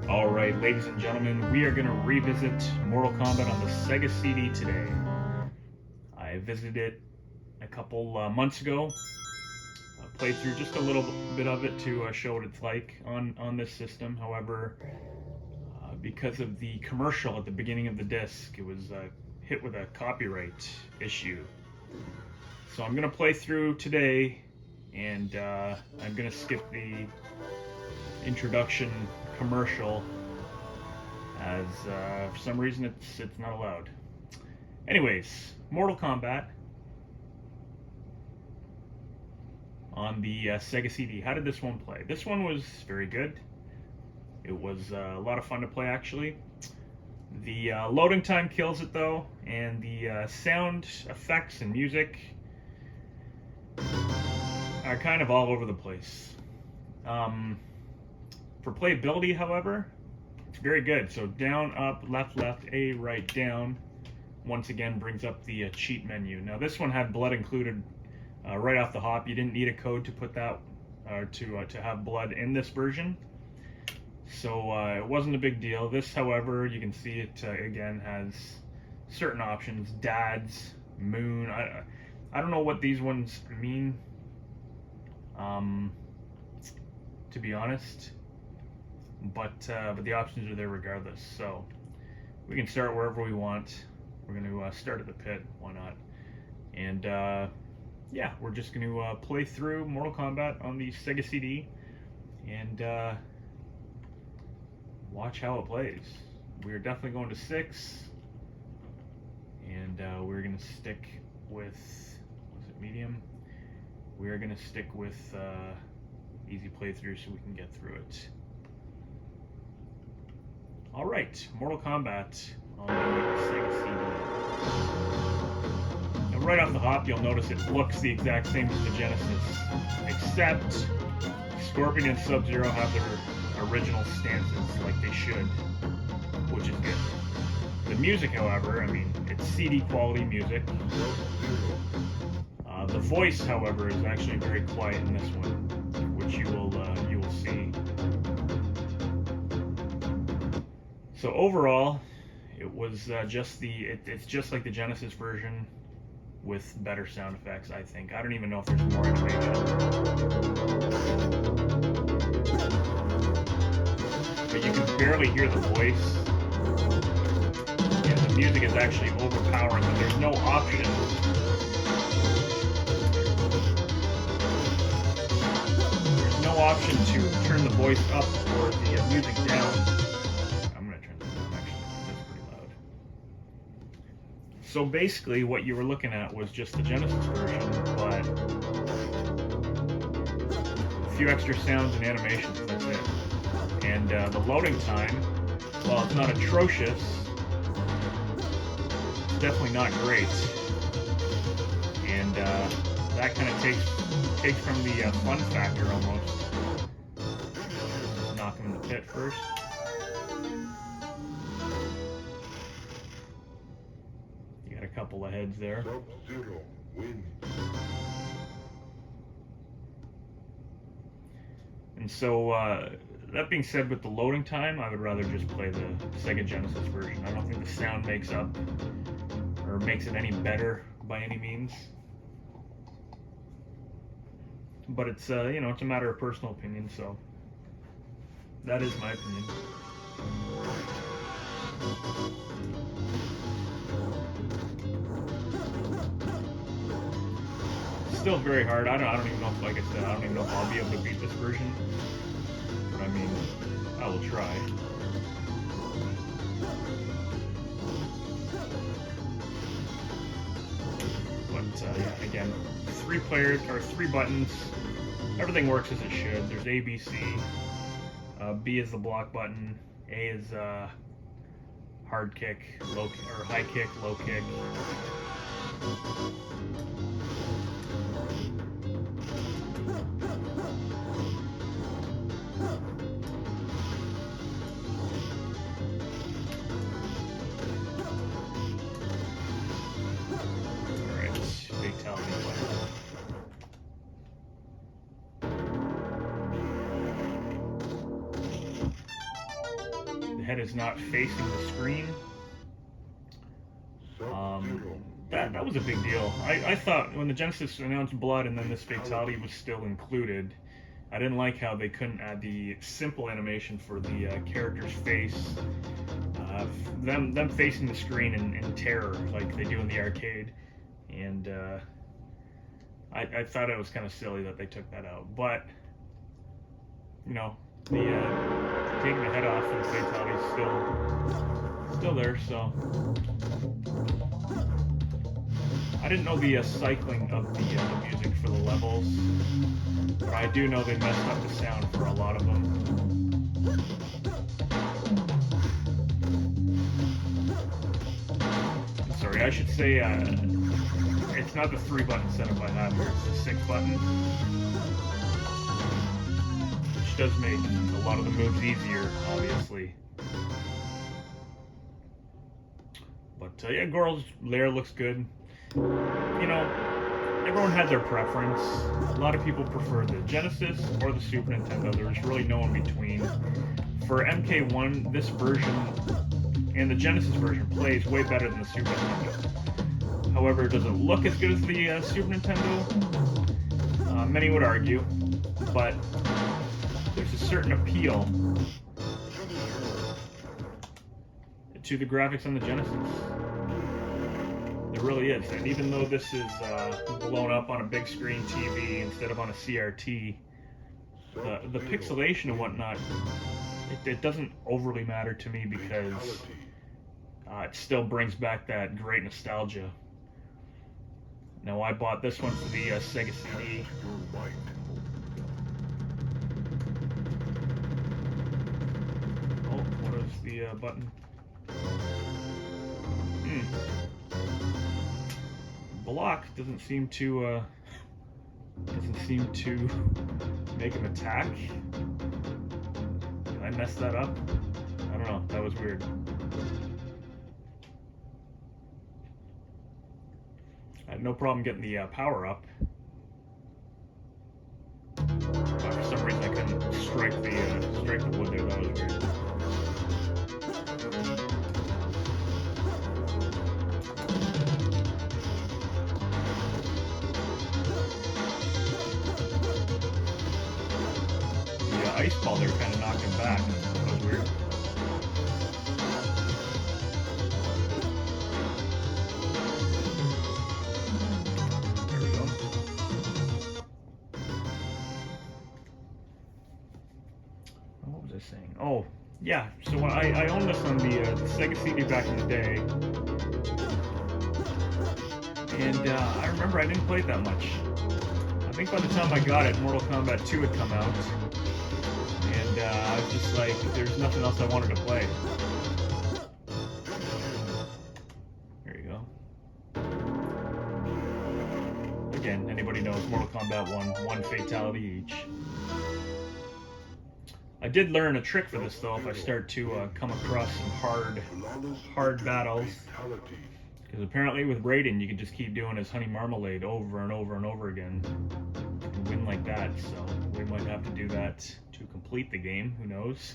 Alright, ladies and gentlemen, we are going to revisit Mortal Kombat on the Sega CD today. I visited it a couple months ago. I played through just a little bit of it to show what it's like on this system. However, because of the commercial at the beginning of the disc, it was hit with a copyright issue. So I'm going to play through today, and I'm going to skip the introduction commercial as for some reason it's not allowed. Anyways, Mortal Kombat on the Sega CD. How did this one play? This one was very good. It was a lot of fun to play, actually. The loading time kills it though, and the sound effects and music are kind of all over the place. For playability, however, it's very good. So down, up, left, left, A, right, down, once again brings up the cheat menu. Now this one had blood included right off the hop. You didn't need a code to put that, to have blood in this version. So it wasn't a big deal. This, however, you can see it again has certain options. Dads, Moon. I don't know what these ones mean, to be honest. But the options are there regardless. So we can start wherever we want. We're going to start at the pit. Why not? And yeah, we're just going to play through Mortal Kombat on the Sega CD and watch how it plays. We're definitely going to 6, and we're going to stick with, was it medium? We're going to stick with easy playthrough so we can get through it. Alright, Mortal Kombat on the Sega CD. Now right off the hop, you'll notice it looks the exact same as the Genesis, except Scorpion and Sub-Zero have their original stances like they should, which is good. The music, however, I mean, it's CD quality music. The voice, however, is actually very quiet in this one, which you will see. So overall, it was it's just like the Genesis version with better sound effects, I think. I don't even know if there's more animation. But you can barely hear the voice. Yeah, the music is actually overpowering, but there's no option. There's no option to turn the voice up or the music down. So basically what you were looking at was just the Genesis version, but a few extra sounds and animations, that's it. And the loading time, while it's not atrocious, it's definitely not great. And that kind of takes from the fun factor almost. Knock him in the pit first. Couple of heads there. Sub-Zero wins. And so, that being said, with the loading time, I would rather just play the Sega Genesis version. I don't think the sound makes up or makes it any better by any means. But it's you know, it's a matter of personal opinion, so that is my opinion. Still very hard. I don't even know if, like I said, I don't even know if I'll be able to beat this version. But I mean, I will try. But yeah, again, 3 players or 3 buttons. Everything works as it should. There's A, B, C. B is the block button. A is hard kick, or high kick, low kick. head is not facing the screen. That was a big deal. I thought when the Genesis announced blood and then this fatality was still included, I didn't like how they couldn't add the simple animation for the character's face, them facing the screen in terror like they do in the arcade, and I thought it was kind of silly that they took that out. But you know, the taking the head off and the fatality is still there, so. I didn't know the cycling of the music for the levels, but I do know they messed up the sound for a lot of them. Sorry, I should say it's not the 3-button setup I have here, it's the 6-button, which does make a lot of the moves easier, obviously. But yeah, Goral's lair looks good. You know, everyone had their preference. A lot of people prefer the Genesis or the Super Nintendo. There's really no in between. For MK1, this version and the Genesis version plays way better than the Super Nintendo. However, it doesn't look as good as the Super Nintendo. Many would argue, but there's a certain appeal to the graphics on the Genesis. It really is, and even though this is blown up on a big screen TV instead of on a CRT, the pixelation and whatnot, it doesn't overly matter to me because it still brings back that great nostalgia. Now, I bought this one for the Sega CD. Oh, what is the button? Block doesn't seem to make him attack. Did I mess that up? I don't know. That was weird. I had no problem getting the power up. But for some reason I couldn't strike the wood there. That was weird. Ice ball there kind of knocked him back. That was weird. There we go. What was I saying? Oh, yeah. So I owned this on the Sega CD back in the day. And I remember I didn't play it that much. I think by the time I got it, Mortal Kombat 2 had come out. And I was just like, there's nothing else I wanted to play. There you go. Again, anybody knows Mortal Kombat 1 fatality each. I did learn a trick for this though, if I start to come across some hard battles. Because apparently with Raiden, you can just keep doing his honey marmalade over and over and over again. And win like that, so we might have to do that to complete the game, who knows.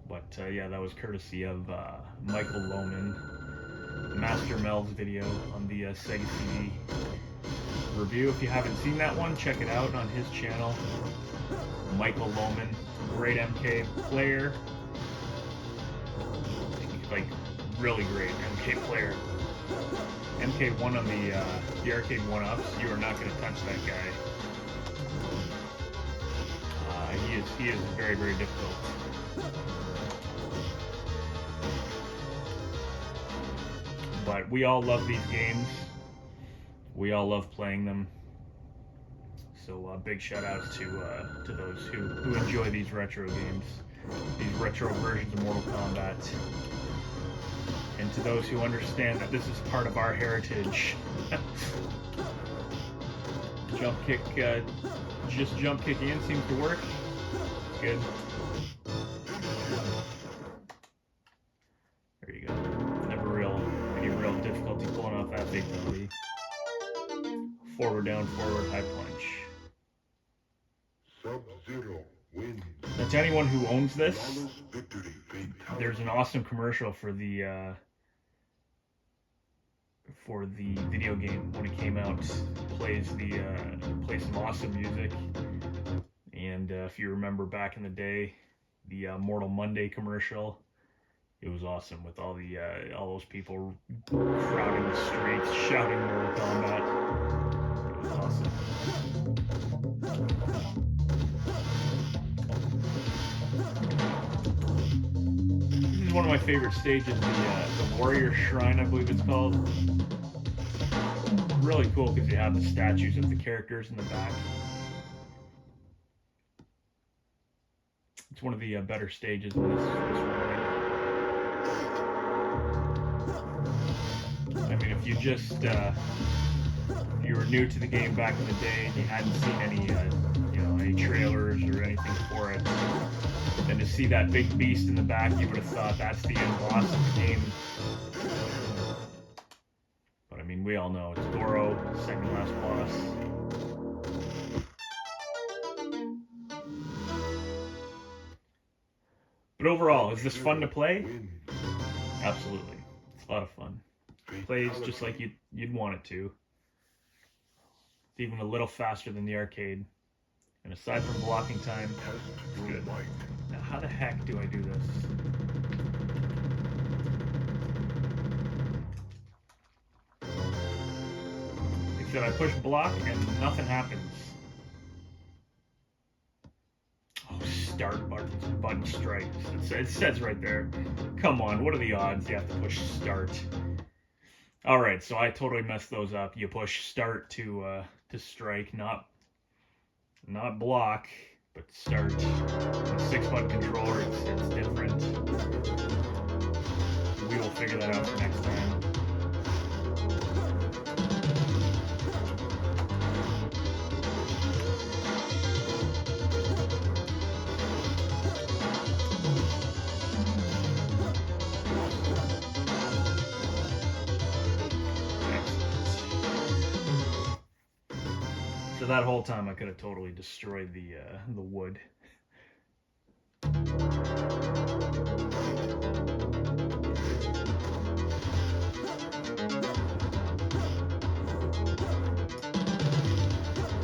But yeah, that was courtesy of Michael Lohman, Master Mel's video on the Sega CD review. If you haven't seen that one, check it out on his channel. Michael Lohman, great MK player. Like, really great MK player. MK1 on the arcade 1-ups, you are not going to touch that guy. He is very, very difficult. But we all love these games. We all love playing them. So big shout outs to those who enjoy these retro games, these retro versions of Mortal Kombat. And to those who understand that this is part of our heritage. Jump kick, just jump kick in seems to work. Good. There you go. Never any real difficulty pulling off that fatality. Forward, down, forward, high punch. Sub-Zero wins. That's to anyone who owns this, there's an awesome commercial for the video game when it came out. Plays some awesome music, and if you remember back in the day, the Mortal Monday commercial, it was awesome with all those people crowding the streets, shouting Mortal Kombat. It was awesome. This is one of my favorite stages, the Warrior Shrine, I believe it's called. Really cool because you have the statues of the characters in the back. It's one of the better stages in this remake. I mean, if you just if you were new to the game back in the day and you hadn't seen any any trailers or anything for it, then to see that big beast in the back, you would have thought that's the end boss of the game. But I mean, we all know it's Goro, second last boss. But overall, is this fun to play? Absolutely. It's a lot of fun. It plays just like you'd want it to. It's even a little faster than the arcade. And aside from blocking time, it's good. Now, how the heck do I do this? Except I push block and nothing happens. Start button strike. It says right there. Come on, what are the odds you have to push start? Alright, so I totally messed those up. You push start to strike, not block, but start. The 6-button controller, it's different. We will figure that out for next time. So that whole time I could have totally destroyed the wood. Now,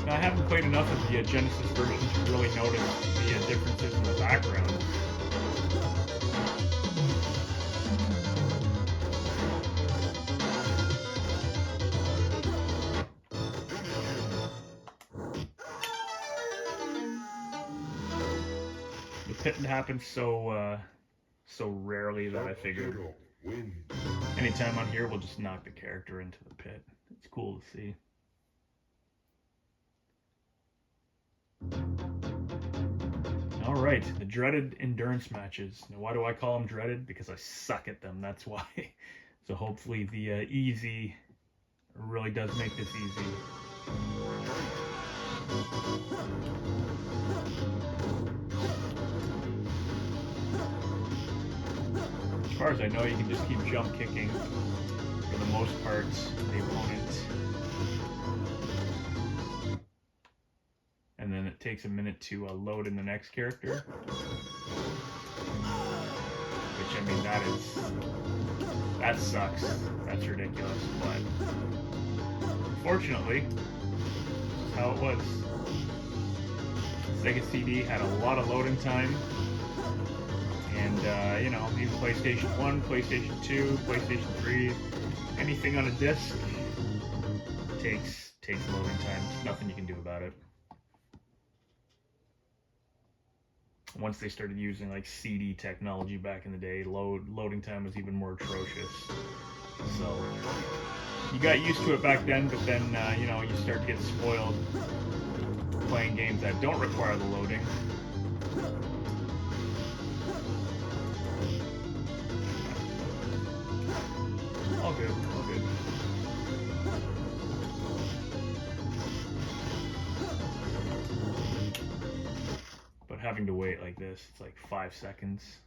I haven't played enough of the Genesis version to really notice the differences in the background. It happens so rarely that I figured anytime on here we'll just knock the character into the pit. It's cool to see. Alright, the dreaded endurance matches. Now, why do I call them dreaded? Because I suck at them, that's why. So hopefully the easy really does make this easy. As far as I know, you can just keep jump kicking for the most part the opponent. And then it takes a minute to load in the next character. Which, I mean, that sucks. That's ridiculous, but unfortunately, this is how it was. Sega CD had a lot of loading time. And, even PlayStation 1, PlayStation 2, PlayStation 3, anything on a disc takes loading time. There's nothing you can do about it. Once they started using like CD technology back in the day, loading time was even more atrocious. So you got used to it back then, but then you start to get spoiled playing games that don't require the loading. All good, all good. But having to wait like this, it's like 5 seconds.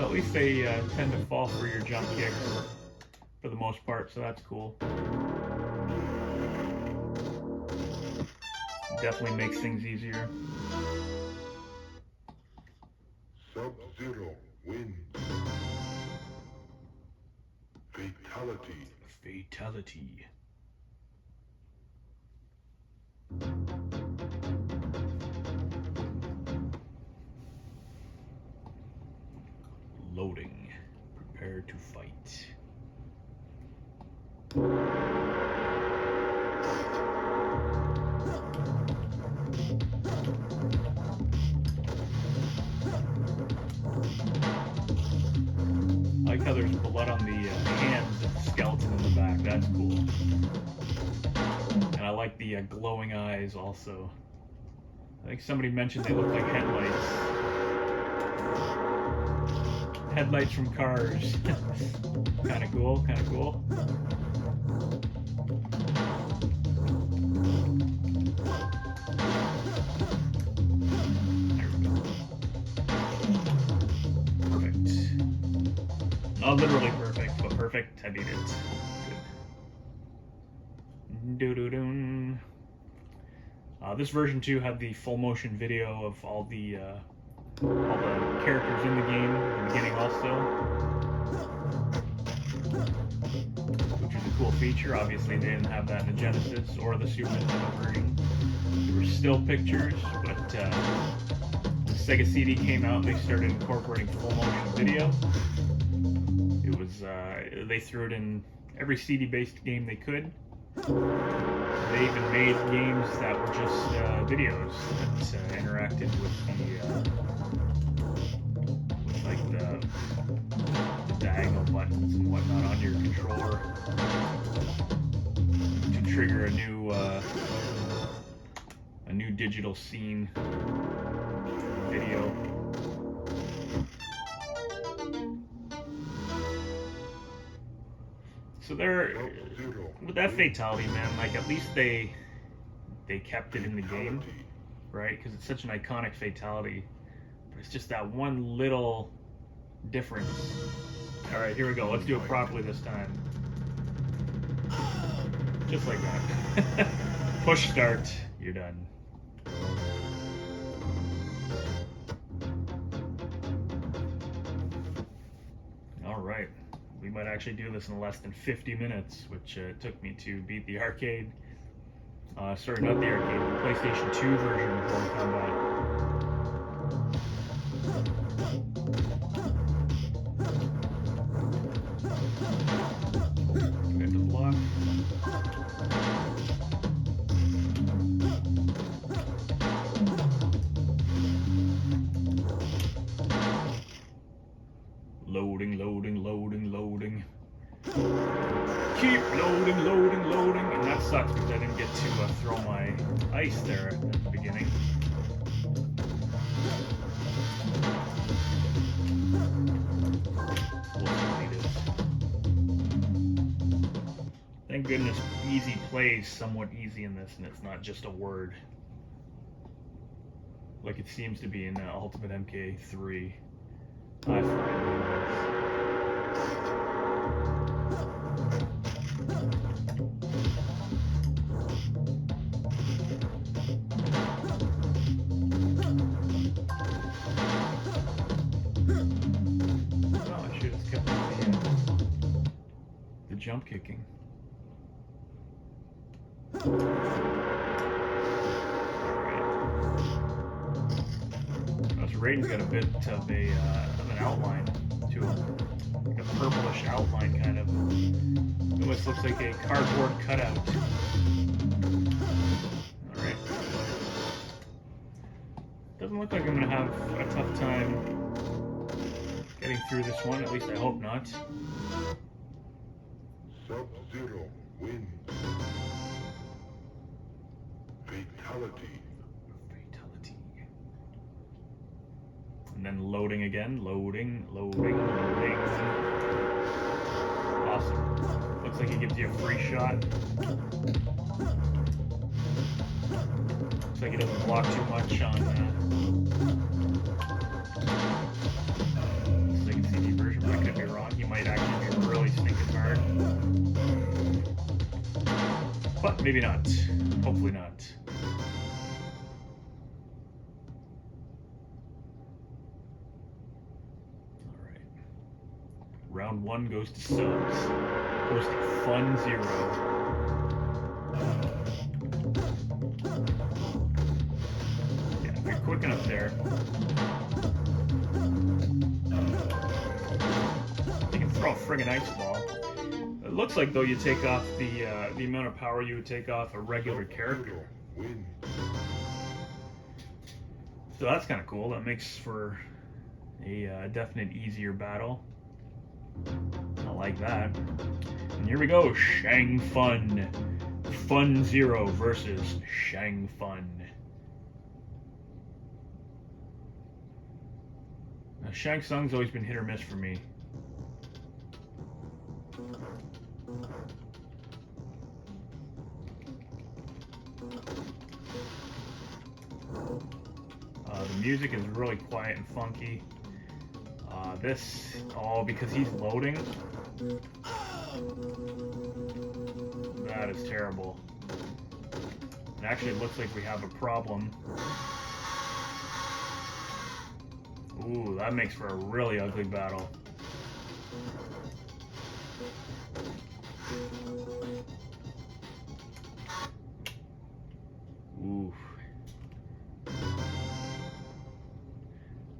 So at least they tend to fall for your jump kicks for the most part, so that's cool. Definitely makes things easier. Sub-Zero wins. Fatality. Fatality. Loading. Prepare to fight. I like how there's blood on the hands of the skeleton in the back. That's cool. And I like the glowing eyes also. I think somebody mentioned they look like headlights. Headlights from cars. Kind of cool, kind of cool. There we go. Perfect. Not literally perfect, but perfect. I beat it. Good. Doo-doo-doo. This version 2 had the full motion video of all the characters in the game in the beginning also, which is a cool feature. Obviously they didn't have that in the Genesis or the Super Nintendo version. There were still pictures, but when the Sega CD came out, they started incorporating full motion video. It was they threw it in every CD-based game they could. They even made games that were just videos that interacted with the diagonal buttons and whatnot on your controller to trigger a new digital scene video. So there, with that fatality, man, like at least they kept it in the game, right? Because it's such an iconic fatality. But it's just that one little difference. All right, here we go. Let's do it properly this time. Just like that. Push start. You're done. All right. We might actually do this in less than 50 minutes, which took me to beat the arcade. Sorry, not the arcade, the PlayStation 2 version of Mortal Kombat. We have to block. Loading, loading, loading, loading. Keep loading, loading, loading. And that sucks because I didn't get to throw my ice there at the beginning. Thank goodness easy plays somewhat easy in this, and it's not just a word like it seems to be in Ultimate MK3. I find oh, I should have kept the jump kicking. Raiden's got a bit of an outline to him, like a purplish outline kind of. Almost looks like a cardboard cutout. Alright. Doesn't look like I'm going to have a tough time getting through this one, at least I hope not. Sub-Zero wins. Fatality. And then loading again, loading, loading, loading. Awesome. Looks like it gives you a free shot. Looks like it doesn't block too much on so you can see Maybe not. Hopefully not. Alright. Round 1 goes to subs. Goes to Fun Zero. Yeah, if you're quick enough there. You can throw a friggin' ice ball. It looks like though you take off the amount of power you would take off a regular character. So that's kind of cool. That makes for a definite easier battle. I like that. And here we go, Shang Fun. Fun Zero versus Shang Fun. Now Shang Tsung's always been hit or miss for me. The music is really quiet and funky. Because he's loading. That is terrible. It actually looks like we have a problem. Ooh, that makes for a really ugly battle. Ooh.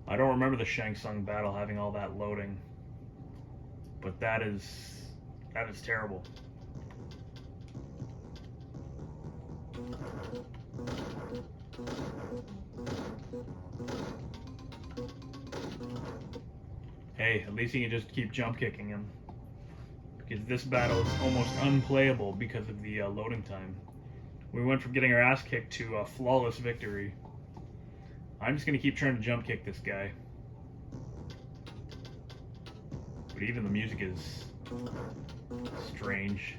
I don't remember the Shang Tsung battle having all that loading, but that is terrible. Hey, at least you can just keep jump kicking him, because this battle is almost unplayable because of the loading time. We went from getting our ass kicked to a flawless victory. I'm just going to keep trying to jump kick this guy. But even the music is strange.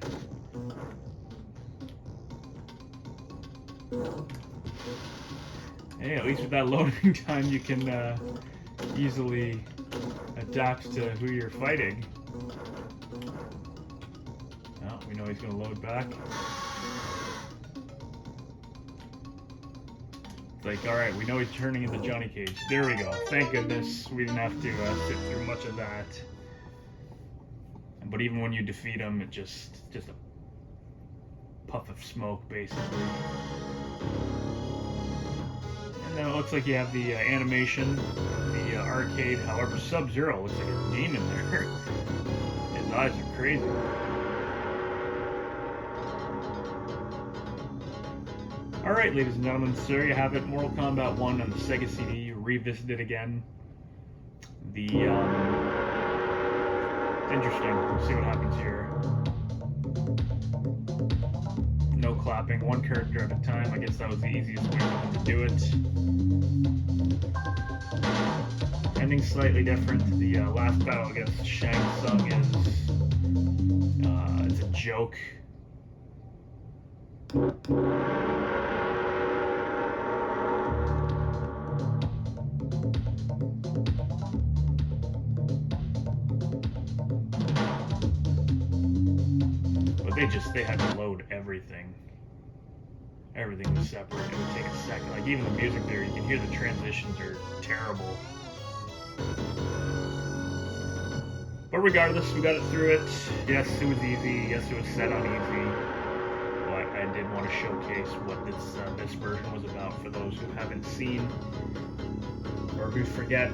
Hey, at least with that loading time you can easily adapt to who you're fighting. Oh, we know he's going to load back. Like, alright, we know he's turning into Johnny Cage. There we go. Thank goodness we didn't have to sit through much of that. But even when you defeat him, it's just a puff of smoke, basically. And then it looks like you have the animation, the arcade. However, Sub-Zero looks like a demon there. His eyes are crazy. Alright, ladies and gentlemen, so there you have it. Mortal Kombat 1 on the Sega CD, revisited again. It's interesting. We'll see what happens here. No clapping, one character at a time. I guess that was the easiest way to do it. Ending slightly different. The last battle against Shang Tsung is it's a joke. But they had to load everything. Everything was separate. It would take a second. Like even the music there, you can hear the transitions are terrible. But regardless, we got it through it. Yes, it was easy. Yes, it was set on easy. But I did want to showcase what this version was about for those who haven't seen or who forget.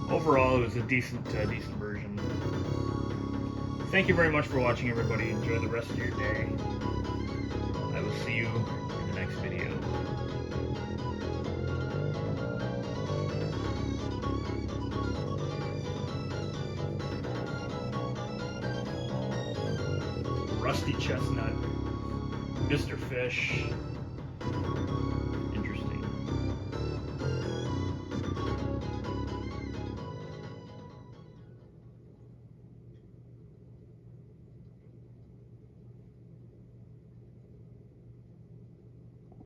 Overall, it was a decent version. Thank you very much for watching, everybody. Enjoy the rest of your day. I will see you in the next video. Rusty Chestnut, Mr. Fish.